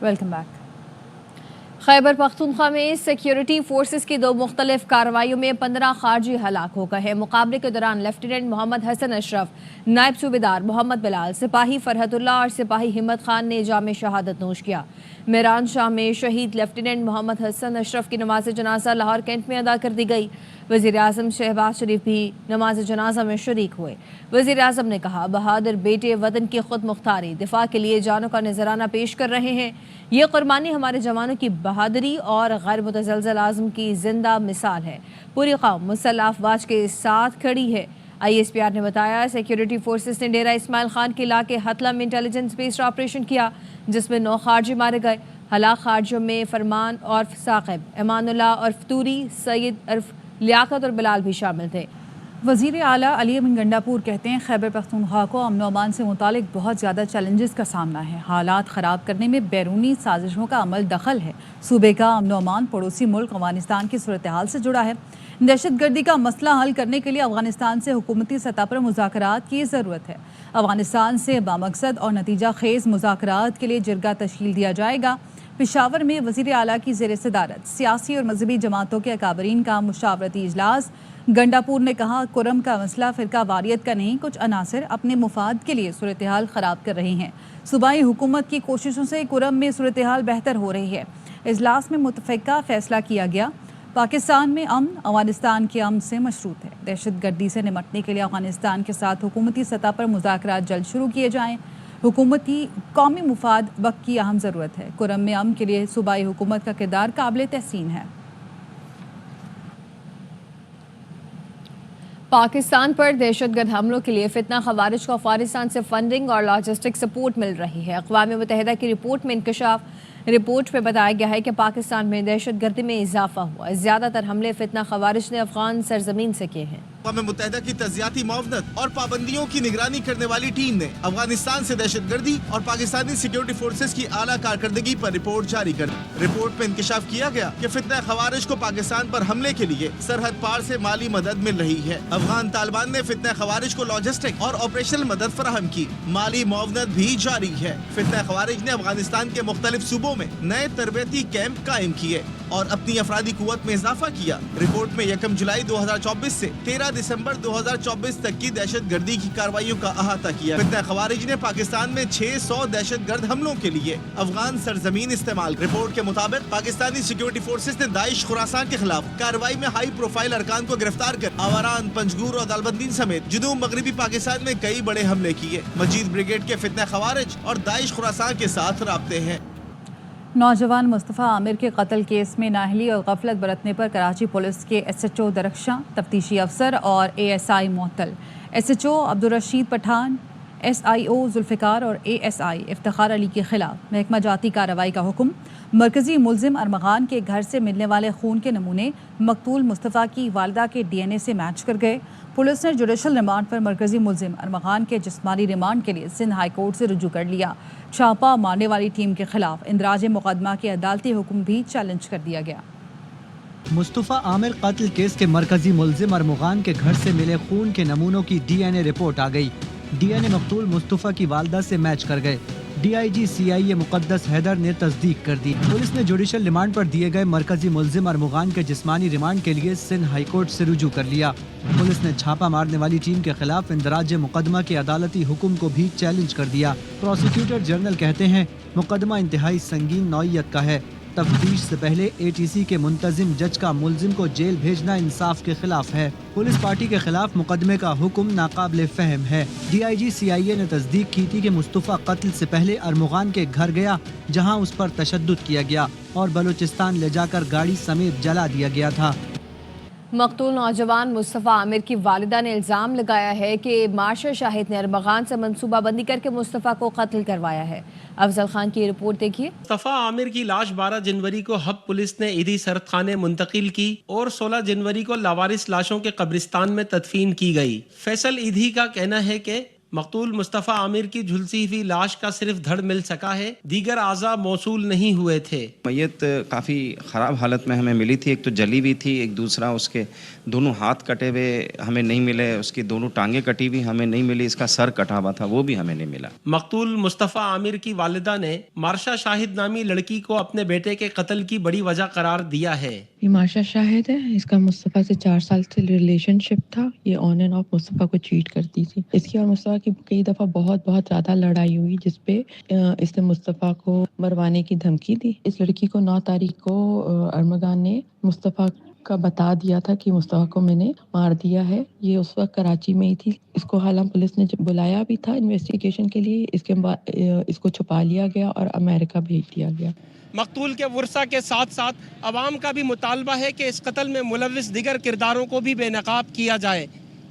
Welcome back. Khyber Pakhtunkhwa में security forces की 2 मुख्तलिफ कार्रवाइयों में 15 खारजी हलाक हो गए हैं। मुकाबले के दौरान लेफ्टिनेंट मोहम्मद हसन अशरफ, नायब सूबेदार मोहम्मद बिलाल, सिपाही फरहतुल्लाह और सिपाही हिम्मत खान ने जाम शहादत नोश किया। मेरान शाह में शहीद लेफ्टिनेंट मोहम्मद हसन अशरफ की नमाज जनाजा लाहौर कैंट में अदा कर दी गई। वज़ीर आज़म शहबाज शरीफ भी नमाज जनाजा में शरीक हुए। वज़ीर आज़म ने कहा, बहादुर बेटे वतन की खुद मुख्तारी दिफा के लिए जानों का नजराना पेश कर रहे हैं। ये कुर्बानी हमारे जवानों की बहादुरी और गैर मुतज़लज़ल आज़म की जिंदा मिसाल है। पूरी कौम मुसल्लह अफवाज के साथ खड़ी है। ISPR ने बताया, सिक्योरिटी फोर्सेस ने डेरा इस्माइल खान के इलाके हतला में इंटेलिजेंस बेस्ड ऑपरेशन किया, जिसमें 9 खारजी मारे गए। हलाक खारजियों में फरमान और साकिब, एमानुल्लाह और फतूरी, सैयद अर्फ, लियाकत और बिलाल भी शामिल थे। वज़ीर आला अली अमीन गंडापुर कहते हैं, खैबर पख्तूनख्वा को अमन अमान से मुतालिक बहुत ज़्यादा चैलेंजेस का सामना है। हालात ख़राब करने में बैरूनी साजिशों का अमल दखल है। सूबे का अमन अमान पड़ोसी मुल्क अफगानिस्तान की सूरत हाल से जुड़ा है। दहशत गर्दी का मसला हल करने के लिए अफगानिस्तान से हुकूमती सतह पर मुज़ाकरात की ज़रूरत है। अफगानिस्तान से बामकसद और नतीजा खेज़ मुज़ाकरात के लिए जिरगा तश्कील दिया जाएगा। पेशावर में वज़ीर आला की ज़ेर सदारत सियासी और मजहबी जमातों के अकाबरीन का मुशावरती इजलास। गंडापुर ने कहा, कुरम का मसला फ़िरका वारियत का नहीं, कुछ अनासर अपने मुफाद के लिए सूरत हाल ख़राब कर रहे हैं। सूबाई हुकूमत की कोशिशों से कुरम में सूरत हाल बेहतर हो रही है। इजलास में मुतफ़िक़ा फ़ैसला किया गया, पाकिस्तान में अमन अफगानिस्तान के अमन से मशरूत है। दहशत गर्दी से निमटने के लिए अफगानिस्तान के साथ हुकूमती सतह पर मुज़ाकरात जल्द शुरू किए जाएँ। हुकूमती कौमी मुफाद वक्त की अहम ज़रूरत है। कुरम में अमन के लिए सूबाई हुकूमत का किरदार काबिल तहसीन है। पाकिस्तान पर दहशतगर्द हमलों के लिए फितना खवारिज को अफगानिस्तान से फंडिंग और लॉजिस्टिक सपोर्ट मिल रही है। अक़वाम मुत्तहिदा की रिपोर्ट में इंकशाफ रिपोर्ट में बताया गया है कि पाकिस्तान में दहशत गर्दी में इजाफा हुआ। ज़्यादातर हमले फितना खवारिज ने अफगान सरजमीन से किए हैं। अक़वाम मुत्तहिदा की तज़ियाती मुआवनत और पाबंदियों की निगरानी करने वाली टीम ने अफगानिस्तान से दहशत गर्दी और पाकिस्तानी सिक्योरिटी फोर्सेस की आला कारकर्दगी पर रिपोर्ट जारी कर दी। रिपोर्ट में इंकशाफ किया गया कि फितना खवारिज को पाकिस्तान पर हमले के लिए सरहद पार से माली मदद मिल रही है। अफगान तालिबान ने फितना खवारिज को लॉजिस्टिक और ऑपरेशनल मदद फराहम की। माली मुआवनत भी जारी है। फितना खवारिज ने अफगानिस्तान के मुख्तलिफ सूबों में नए तरबेती कैंप कायम किए और अपनी अफरादी कुव्वत में इजाफा किया। रिपोर्ट में 1 जुलाई 2024 से 13 दिसंबर 2024 तक की दहशत गर्दी की कार्रवाइयों का अहाता किया। फितना खवारिज ने पाकिस्तान में 600 दहशत गर्द हमलों के लिए अफगान सरजमीन इस्तेमाल। रिपोर्ट के मुताबिक पाकिस्तानी सिक्योरिटी फोर्सेस ने दाइश खुरासान के खिलाफ कार्रवाई में हाई प्रोफाइल अरकान को गिरफ्तार कर आवारान, पंजगूर और दालबंदीन समेत जनूब मगरबी पाकिस्तान में कई बड़े हमले किए। मजीद ब्रिगेड के फितना खवारिज और दाइश खुरासान के साथ राब्ते हैं। नौजवान मुस्तफ़ा आमिर के कत्ल केस में नाअहली और गफलत बरतने पर कराची पुलिस के SHO दरख्शां, तफ्तीशी अफसर और ASI मुअत्तल। SHO अब्दुर्रशीद पठान, SIO जुल्फ़िकार और ASI इफ्तिखार अली के खिलाफ महकमा जाती कार्रवाई का हुक्म। मरकजी मुलजिम अरमगान के घर से मिलने वाले खून के नमूने मकतूल मुस्तफ़ा की वालिदा के DNA से मैच कर गए। पुलिस ने जुडिशल रिमांड पर मरकजी मुलजिम अरमगान के जिस्मानी रिमांड के लिए सिंध हाई कोर्ट से रुजू कर लिया। छापा मारने वाली टीम के खिलाफ इंदराज मुकदमा के अदालती हुक्म भी चैलेंज कर दिया गया। मुस्तफ़ा आमिर कत्ल केस के मरकजी मुलजिम अरमगान के घर से मिले खून के नमूनों की DNA रिपोर्ट आ गई। DNA मकतूल मुस्तफ़ा की वालिदा से मैच कर गए। DIG CIA मुक़द्दस हैदर ने तस्दीक कर दी। पुलिस ने जुडिशल रिमांड पर दिए गए मरकजी मुलजिम अरमगान के जिस्मानी रिमांड के लिए सिंध हाई कोर्ट से रुजू कर लिया। पुलिस ने छापा मारने वाली टीम के खिलाफ इंदराज मुकदमा के अदालती हुक्म को भी चैलेंज कर दिया। प्रोसिक्यूटर जनरल कहते हैं, मुकदमा इंतहाई संगीन नौइयत का है। तफ्तीश से पहले ATC के मुंतजिम जज का मुलजिम को जेल भेजना इंसाफ के खिलाफ है। पुलिस पार्टी के खिलाफ मुकदमे का हुक्म नाकाबिले फहम है। DIG CIA ने तस्दीक की थी कि मुस्तफ़ा कत्ल से पहले अरमगान के घर गया, जहां उस पर तशद्दुद किया गया और बलूचिस्तान ले जाकर गाड़ी समेत जला दिया गया था। मकतूल नौजवान मुस्तफ़ा आमिर की वालिदा ने इल्ज़ाम लगाया है कि मार्शल शाहिद ने अरमगान से मनसूबाबंदी करके मुस्तफ़ा को कत्ल करवाया है। अफजल खान की रिपोर्ट देखिए। मुस्तफ़ा आमिर की लाश 12 जनवरी को हब पुलिस ने ईदी सरद खाने मुंतकिल की और 16 जनवरी को लावारिस लाशों के कब्रिस्तान में तदफीन की गई। फैसल ईदी का कहना है कि मकतूल मुस्तफ़ा आमिर की झुलसी हुई लाश का सिर्फ धड़ मिल सका है, दीगर आज़ा मौसूल नहीं हुए थे। मैयत काफ़ी ख़राब हालत में हमें मिली थी, एक तो जली हुई थी, एक दूसरा उसके दोनों हाथ कटे हुए हमें नहीं मिले, उसकी दोनों टांगें कटी हुई हमें नहीं मिली, इसका सर कटा हुआ था वो भी हमें नहीं मिला। मकतूल मुस्तफ़ा आमिर की वालिदा ने मार्शा शाहिद नामी लड़की को अपने बेटे के कत्ल की बड़ी वजह करार दिया है। ये मार्शा शाहिद है, इसका मुस्तफ़ा से 4 साल से रिलेशनशिप था। ये ऑन एंड ऑफ मुस्तफ़ा को चीट करती थी। इसकी और मुस्तफ़ा की कई दफ़ा बहुत ज़्यादा लड़ाई हुई, जिसपे इसने मुस्तफ़ा को मरवाने की धमकी दी। इस लड़की को 9 तारीख को अरमगान ने मुस्तफ़ा का बता दिया था कि मुस्तफ़ा को मैंने मार दिया है। ये उस वक्त कराची में ही थी। इसको हालांकि पुलिस ने बुलाया भी था इन्वेस्टिगेशन के लिए, इसके बाद इसको छुपा लिया गया और अमेरिका भेज दिया गया। मकतूल के वर्सा के साथ साथ अवाम का भी मुतालबा है कि इस कत्ल में मुलविस दिगर किरदारों को भी बेनकाब किया जाए।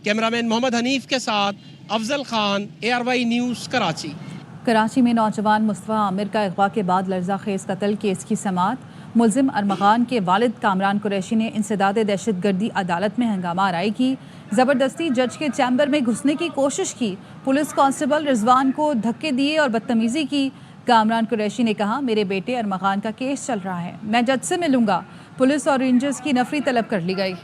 कैमरामैन मोहम्मद हनीफ के साथ अफजल खान, ARY न्यूज़, कराची। कराची में नौजवान मुस्तफ़ा आमिर का अगवा के बाद लर्जा खेज कत्ल केस की समाअत। मुलजिम अरमगान के वालिद कामरान कुरैशी ने इंसदाद दहशतगर्दी अदालत में हंगामा आराई की। ज़बरदस्ती जज के चैम्बर में घुसने की कोशिश की। पुलिस कांस्टेबल रिजवान को धक्के दिए और बदतमीज़ी की। कामरान कुरैशी ने कहा, मेरे बेटे अरमगान का केस चल रहा है, मैं जज से मिलूंगा। पुलिस और रेंजर्स की नफरी तलब कर ली गई।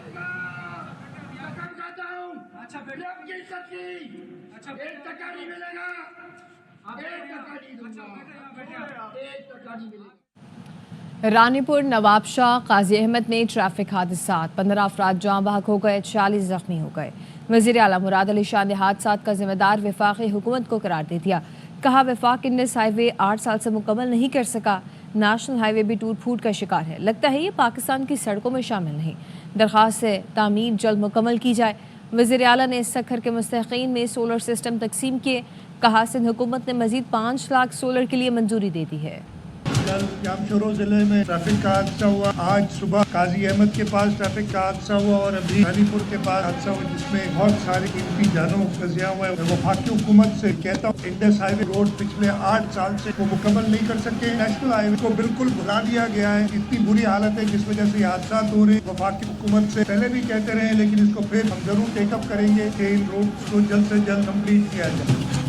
रानीपुर नवाबशाह काजी अहमद में ट्रैफिक हादसा, 15 अफराद जाँ बहक हो गए, 40 जख्मी हो गए। वज़ीर आला मुराद अली शाह ने हादसा का जिम्मेदार वफाकी हुकूमत को करार दे दिया। कहा, वफाक इंडस हाईवे 8 साल से मुकम्मल नहीं कर सका, नेशनल हाईवे भी टूट फूट का शिकार है। लगता है ये पाकिस्तान की सड़कों में शामिल नहीं। दरख्वास्त है तामीर जल्द मुकम्मल की जाए। वज़ीर आला ने सखर के मुस्तहिकीन में सोलर सिस्टम तकसीम किए। कहा, सिंध हुकूमत ने मजीद 5 लाख सोलर के लिए मंजूरी दे दी है। कल जामशोरो जिले में ट्रैफिक का हादसा हुआ, आज सुबह काजी अहमद के पास ट्रैफिक का हादसा हुआ और अभी रानीपुर के पास हादसा हुआ, जिसमें बहुत सारी कीमती जानों का ज़िया हुआ है। वफाकी हुकूमत से कहता हूँ, इंडस हाईवे रोड पिछले 8 साल से वो मुकम्मल नहीं कर सके। नेशनल हाईवे को बिल्कुल भुला दिया गया है। इतनी बुरी हालत है जिस वजह से ये हादसा हो रहे। वफाकी हुकूमत से पहले भी कहते रहे, लेकिन इसको फिर हम जरूर टेकअप करेंगे कि इन रोड को जल्द से जल्द कम्प्लीट किया जाए।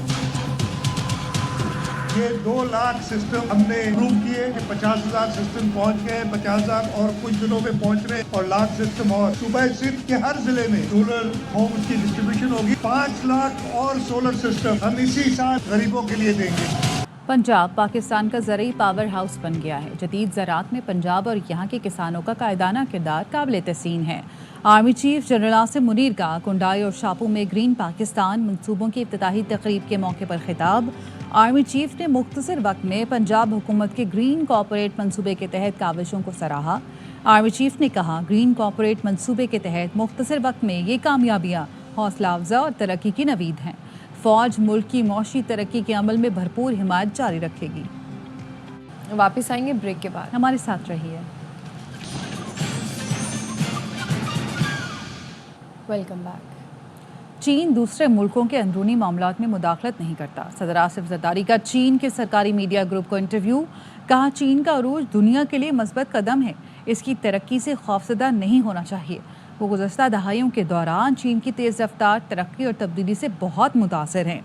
ये 2 लाख सिस्टम हमने अप्रूव किए, 50,000 सिस्टम पहुंच गए, 50,000 और कुछ दिनों में पहुंच रहे और लाख सिस्टम और सुबह सिंध के हर जिले में सोलर होम की डिस्ट्रीब्यूशन होगी। 5 लाख और सोलर सिस्टम हम इसी साल गरीबों के लिए देंगे। पंजाब पाकिस्तान का ज़रूरी पावर हाउस बन गया है। जदीद ज़राअत में पंजाब और यहाँ के किसानों का कायदाना किरदार काबिल तहसीन है। Army chief general Asim Munir का कुंडाई और शापू में ग्रीन पाकिस्तान मंसूबों की इफ्तिताही तकरीब के मौके पर खिताब। आर्मी चीफ ने मुख्तसर वक्त में पंजाब हुकूमत के ग्रीन कॉरपोरेट मंसूबे के तहत काविशों को सराहा। आर्मी चीफ ने कहा, ग्रीन कॉरपोरेट मंसूबे के तहत मुख्तसर वक्त में ये कामयाबियाँ हौसला अफजा और तरक्की की नवीद हैं। फ़ौज मुल्क की मौशी तरक्की के अमल में भरपूर हिमायत जारी रखेगी। वापस आएंगे ब्रेक के बाद, हमारे साथ रहिए। Welcome back. चीन दूसरे मुल्कों के अंदरूनी मामलात में मुदाखलत नहीं करता। सदर आसिफ जरदारी का चीन के सरकारी मीडिया ग्रुप को इंटरव्यू। कहा, चीन का अरूज दुनिया के लिए मस्बत कदम है, इसकी तरक्की से खौफजदा नहीं होना चाहिए। वो गुज़श्ता दहाइयों के दौरान चीन की तेज़ रफ्तार तरक्की और तब्दीली से बहुत मुतासर हैं।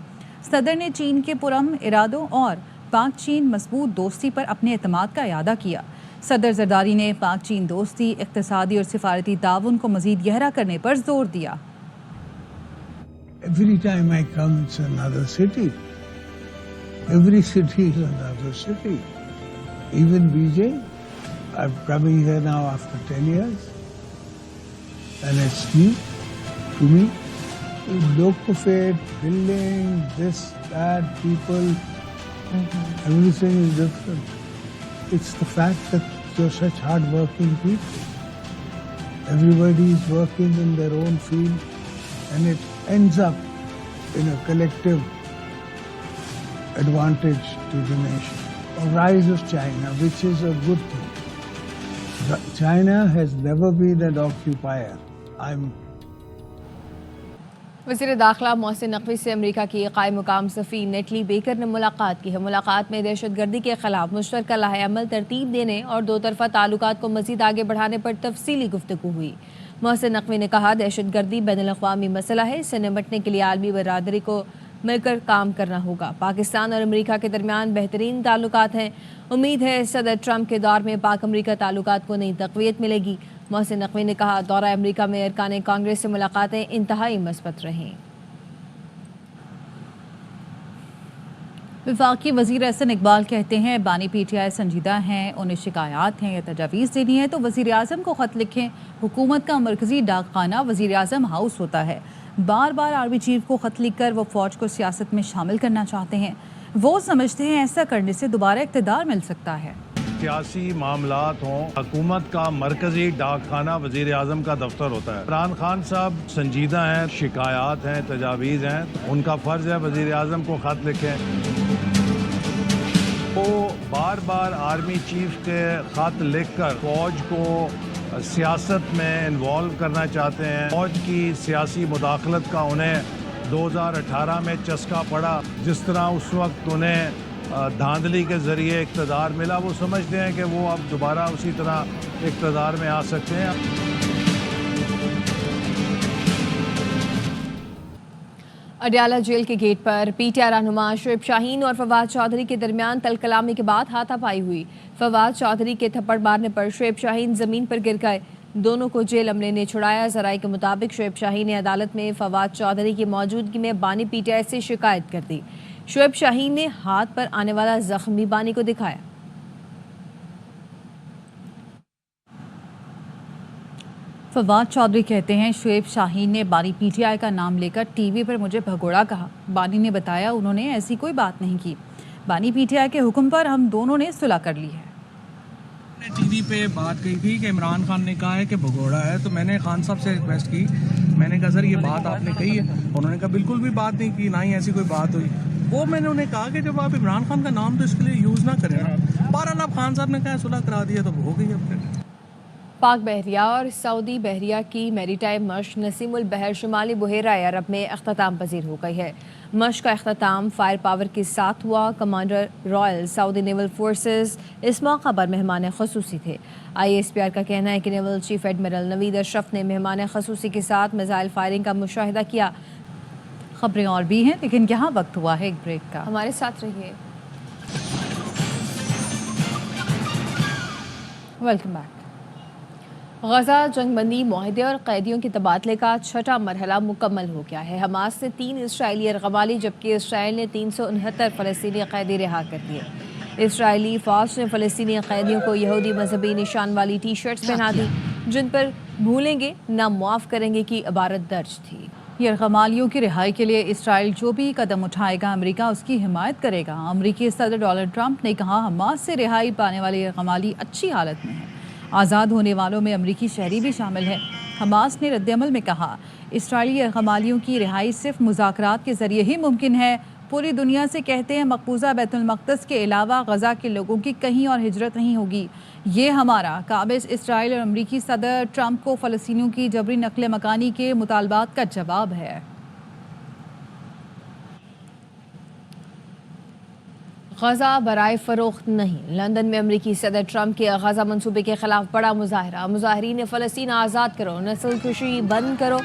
सदर ने चीन के पुरअमन इरादों और पाक चीन मजबूत दोस्ती पर अपने एतमाद का इयादा किया। सदर जरदारी ने पाक चीन दोस्ती, इक़्तिसादी और सिफारती ताउन को मज़ीद गहरा करने पर जोर दिया। Every time I come, it's another city. Every city is another city. Even Beijing, I'm coming here now after 10 years. And it's new to me. Look of it, building, this, that, people, everything is different. It's the fact that you're such hard-working people. Everybody is working in their own field, and it ends up in a collective advantage to the nation. A rise of China, which is a good thing. China has never been an occupier. वज़ीर दाखिला मोहसिन नकवी से America की क़ाइम मुकाम Safi neatly baker ने मुलाकात की है। मुलाकात में दहशतगर्दी के खिलाफ मुश्तरका लाहे अमल तरतीब देने और दो तरफ़ा ताल्लुकात को मज़ीद आगे बढ़ाने पर तफसीली गुफ्तगू हुई। मोहसिन नकवी ने कहा, दहशतगर्दी बैनुल अक़वामी मसला है, इससे निपटने के लिए आलमी बरादरी को مل کر کام کرنا ہوگا۔ پاکستان اور امریکہ کے درمیان بہترین تعلقات ہیں۔ امید ہے صدر ٹرمپ کے دور میں پاک امریکہ تعلقات کو نئی تقویت ملے گی۔ محسن نقوی نے کہا دورہ امریکہ میں ارکان کانگریس سے ملاقاتیں انتہائی مثبت رہیں۔ وفاقی وزیر احسن اقبال کہتے ہیں بانی پی ٹی آئی سنجیدہ ہیں، انہیں شکایات ہیں یا تجاویز دینی ہے تو وزیر اعظم کو خط لکھیں۔ حکومت کا مرکزی ڈاک خانہ وزیر اعظم ہاؤس ہوتا ہے۔ بار بار آرمی چیف کو خط لکھ کر وہ فوج کو سیاست میں شامل کرنا چاہتے ہیں۔ وہ سمجھتے ہیں ایسا کرنے سے دوبارہ اقتدار مل سکتا ہے۔ سیاسی معاملات ہوں، حکومت کا مرکزی ڈاک خانہ وزیر اعظم کا دفتر ہوتا ہے۔ عمران خان صاحب سنجیدہ ہیں، شکایات ہیں، تجاویز ہیں، ان کا فرض ہے وزیر اعظم کو خط لکھیں۔ وہ بار بار آرمی چیف کے خط لکھ کر فوج کو سیاست میں انوالو کرنا چاہتے ہیں۔ فوج کی سیاسی مداخلت کا انہیں 2018 میں چسکا پڑا، جس طرح اس وقت انہیں دھاندلی کے ذریعے اقتدار ملا، وہ سمجھتے ہیں کہ وہ اب دوبارہ اسی طرح اقتدار میں آ سکتے ہیں۔ اڈیالہ جیل کے گیٹ پر پی ٹی آئی رہنما شعیب شاہین اور فواد چودھری کے درمیان تل کلامی کے بعد ہاتھا پائی ہوئی۔ فواد چودھری کے تھپڑ مارنے پر شعیب شاہین زمین پر گر گئے۔ دونوں کو جیل عملے نے چھڑایا۔ ذرائع کے مطابق شعیب شاہین نے عدالت میں فواد چودھری کی موجودگی میں بانی پی ٹی آئی سے شکایت کر دی۔ شعیب شاہین نے ہاتھ پر آنے والا زخم بھی بانی کو دکھایا۔ فواد چودھری کہتے ہیں شعیب شاہین نے بانی پی ٹی آئی کا نام لے کر ٹی وی پر مجھے بھگوڑا کہا۔ بانی نے بتایا انہوں نے ایسی کوئی بات نہیں کی۔ بانی پی ٹی آئی کے حکم پر ہم دونوں نے صلح کر لی ہے۔ ٹی وی پہ بات کہی تھی کہ عمران خان نے کہا ہے کہ بھگوڑا ہے، تو میں نے خان صاحب سے ریکویسٹ کی، میں نے کہا سر یہ بات آپ نے کہی ہے؟ انہوں نے کہا بالکل بھی بات نہیں کی، نہ ہی ایسی کوئی بات ہوئی۔ وہ میں نے انہیں کہا کہ جب آپ عمران خان کا نام تو اس کے لیے یوز نہ کریں نا۔ بہرحال اب خان صاحب نے کہا صلح کرا دیا تو ہو گئی اپنے۔ پاک بحریہ اور سعودی بحریہ کی میری ٹائم مشق نسیم البحر شمالی بحیرہ عرب میں اختتام پذیر ہو گئی ہے۔ مشق کا اختتام فائر پاور کے ساتھ ہوا۔ کمانڈر رائل سعودی نیول فورسز اس موقع پر مہمان خصوصی تھے۔ آئی ایس پی آر کا کہنا ہے کہ نیول چیف ایڈمرل نوید اشرف نے مہمان خصوصی کے ساتھ میزائل فائرنگ کا مشاہدہ کیا۔ خبریں اور بھی ہیں لیکن یہاں وقت ہوا ہے ایک بریک کا۔ ہمارے ساتھ رہیے۔ Welcome back. غزہ جنگ بندی معاہدے اور قیدیوں کے تبادلے کا چھٹا مرحلہ مکمل ہو گیا ہے۔ حماس نے 3 اسرائیلی یرغمالی لی جبکہ اسرائیل نے 369 فلسطینی قیدی رہا کر دیے۔ اسرائیلی فوج نے فلسطینی قیدیوں کو یہودی مذہبی نشان والی ٹی شرٹس پہنا دی جن پر بھولیں گے نہ معاف کریں گے کی عبارت درج تھی۔ یرغمالیوں کی رہائی کے لیے اسرائیل جو بھی قدم اٹھائے گا امریکہ اس کی حمایت کرے گا۔ امریکی صدر ڈونلڈ ٹرمپ نے کہا حماس سے رہائی پانے والے یرغمالی اچھی حالت میں ہیں۔ آزاد ہونے والوں میں امریکی شہری بھی شامل ہیں۔ حماس نے رد عمل میں کہا اسرائیلی یرغمالیوں کی رہائی صرف مذاکرات کے ذریعے ہی ممکن ہے۔ پوری دنیا سے کہتے ہیں مقبوضہ بیت المقدس کے علاوہ غزہ کے لوگوں کی کہیں اور ہجرت نہیں ہوگی۔ یہ ہمارا قابض اسرائیل اور امریکی صدر ٹرمپ کو فلسطینیوں کی جبری نقل مکانی کے مطالبات کا جواب ہے۔ غزہ برائے فروخت نہیں۔ لندن میں امریکی صدر ٹرمپ کے غزہ منصوبے کے خلاف بڑا مظاہرہ۔ مظاہرین نے فلسطین آزاد کرو، نسل کشی بند کرو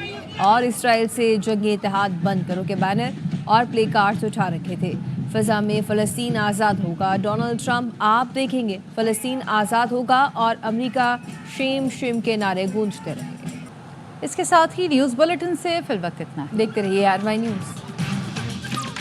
اور اسرائیل سے جنگی اتحاد بند کرو کے بینر اور پلے کارڈز اٹھا رکھے تھے۔ فضا میں فلسطین آزاد ہوگا، ڈونلڈ ٹرمپ آپ دیکھیں گے فلسطین آزاد ہوگا اور امریکہ شیم شیم کے نعرے گونجتے رہیں گے۔ اس کے ساتھ ہی نیوز بلیٹن سے فی الوقت اتنا ہے۔ دیکھتے رہیے RY نیوز۔